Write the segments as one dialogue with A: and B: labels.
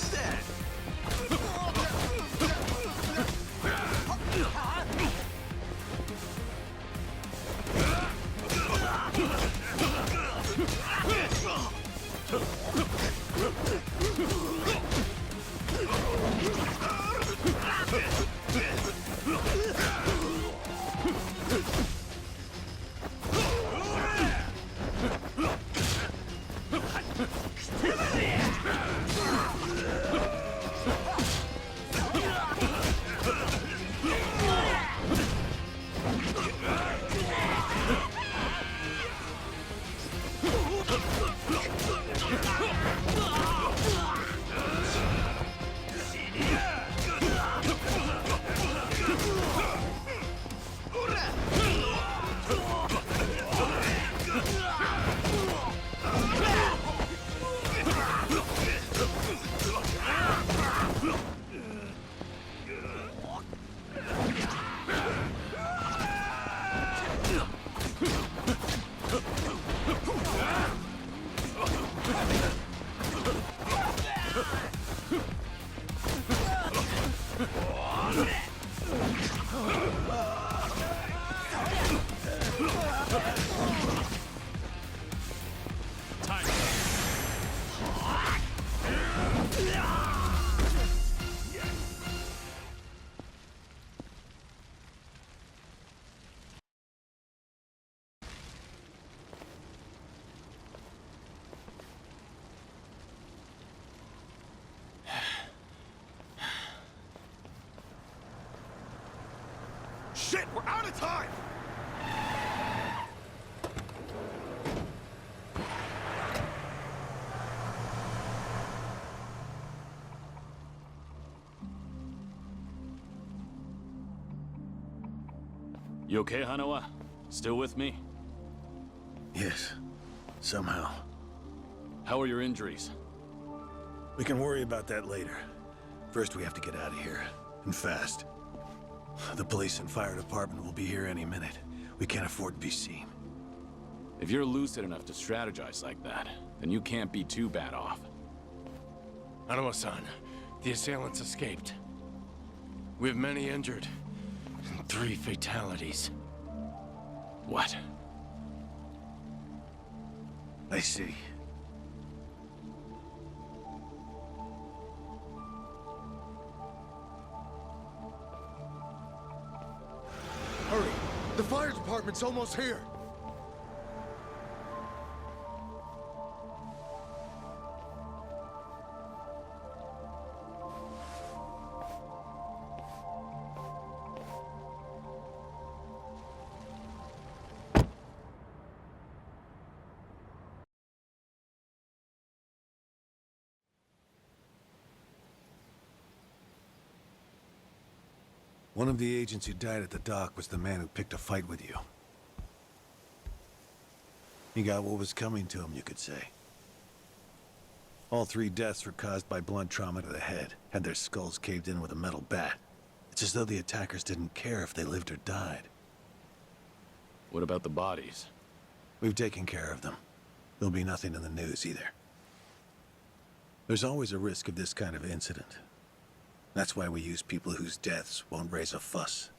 A: instead. Shit, we're out of time!
B: You okay, Hanawa? Still with me?
C: Yes, somehow.
B: How are your injuries?
C: We can worry about that later. First, we have to get out of here, and fast. The police and fire department will be here any minute. We can't afford to be seen.
B: If you're lucid enough to strategize like that, then you can't be too bad off.
D: Hanawa-san, the assailants escaped. We have many injured, and 3 fatalities.
B: What?
C: I see.
A: Hurry! The fire department's almost here!
C: One of the agents who died at the dock was the man who picked a fight with you. He got what was coming to him, you could say. All 3 deaths were caused by blunt trauma to the head, had their skulls caved in with a metal bat. It's as though the attackers didn't care if they lived or died.
B: What about the bodies?
C: We've taken care of them. There'll be nothing in the news either. There's always a risk of this kind of incident. That's why we use people whose deaths won't raise a fuss.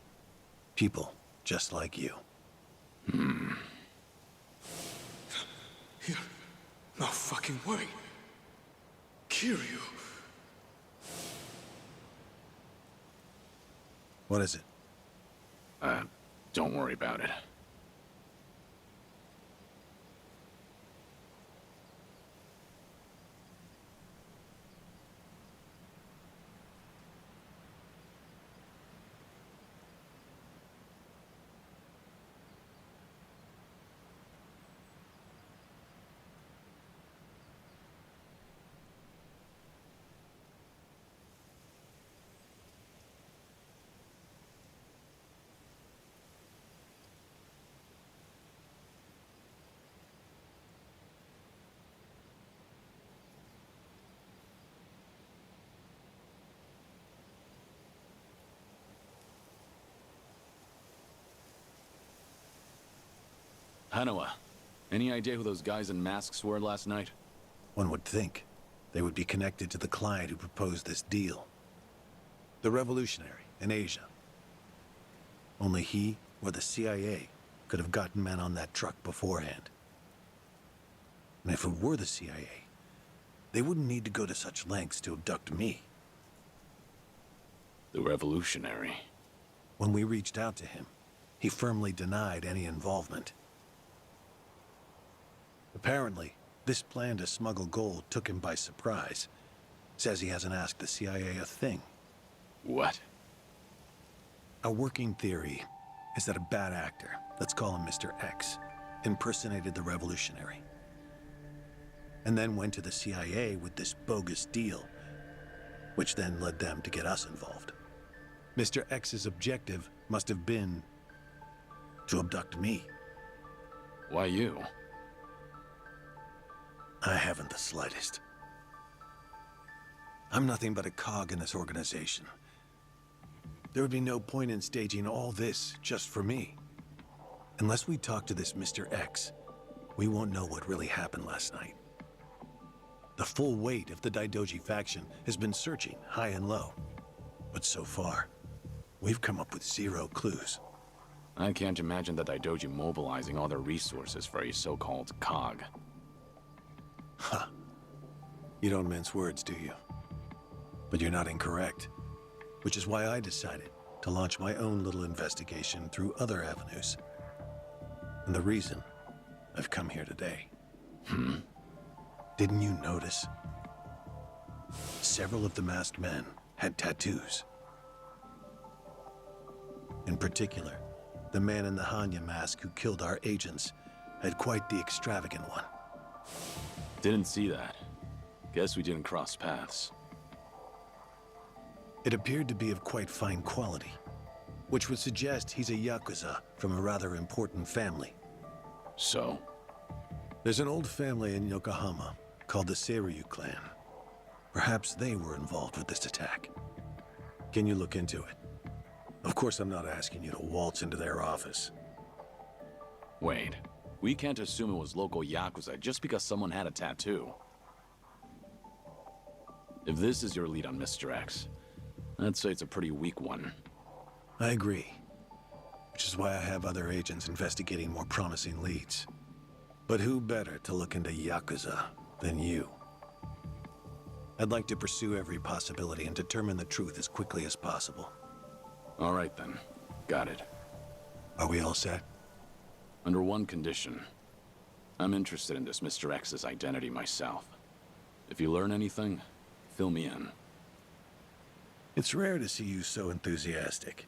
C: People just like you.
A: No fucking way. Kiryu.
C: What is it?
B: Don't worry about it. Hanawa, any idea who those guys in masks were last night?
C: One would think. they would be connected to the client who proposed this deal. The revolutionary in Asia. Only he or the CIA could have gotten men on that truck beforehand. And if it were the CIA, they wouldn't need to go to such lengths to abduct me.
B: The revolutionary.
C: When we reached out to him, he firmly denied any involvement. Apparently, this plan to smuggle gold took him by surprise. Says he hasn't asked the CIA a thing.
B: What?
C: A working theory is that a bad actor, let's call him Mr. X, impersonated the revolutionary. And then went to the CIA with this bogus deal, which then led them to get us involved. Mr. X's objective must have been to abduct me.
B: Why you?
C: I haven't the slightest. I'm nothing but a cog in this organization. There would be no point in staging all this just for me. Unless we talk to this Mr. X, we won't know what really happened last night. The full weight of the Daidoji faction has been searching high and low. But so far, we've come up with 0 clues.
B: I can't imagine the Daidoji mobilizing all their resources for a so-called cog.
C: Huh. You don't mince words, do you? But you're not incorrect. Which is why I decided to launch my own little investigation through other avenues. And the reason I've come here today. Didn't you notice? Several of the masked men had tattoos. In particular, the man in the Hanya mask who killed our agents had quite the extravagant one.
B: Didn't see that. Guess we didn't cross paths.
C: It appeared to be of quite fine quality, which would suggest he's a Yakuza from a rather important family.
B: So?
C: There's an old family in Yokohama called the Seiryu clan. Perhaps they were involved with this attack. Can you look into it? Of course, I'm not asking you to waltz into their office.
B: Wait. We can't assume it was local Yakuza just because someone had a tattoo. If this is your lead on Mr. X, I'd say it's a pretty weak one.
C: I agree. Which is why I have other agents investigating more promising leads. But who better to look into Yakuza than you? I'd like to pursue every possibility and determine the truth as quickly as possible.
B: All right then. Got it.
C: Are we all set?
B: Under one condition. I'm interested in this Mr. X's identity myself. If you learn anything, fill me in.
C: It's rare to see you so enthusiastic.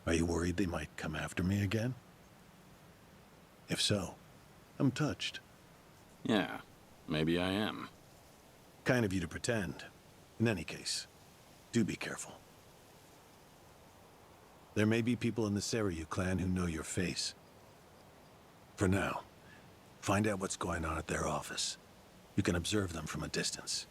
C: Are you worried they might come after me again? If so, I'm touched.
B: Yeah, maybe I am.
C: Kind of you to pretend. In any case, do be careful. There may be people in the Seiryu clan who know your face. For now, find out what's going on at their office. You can observe them from a distance.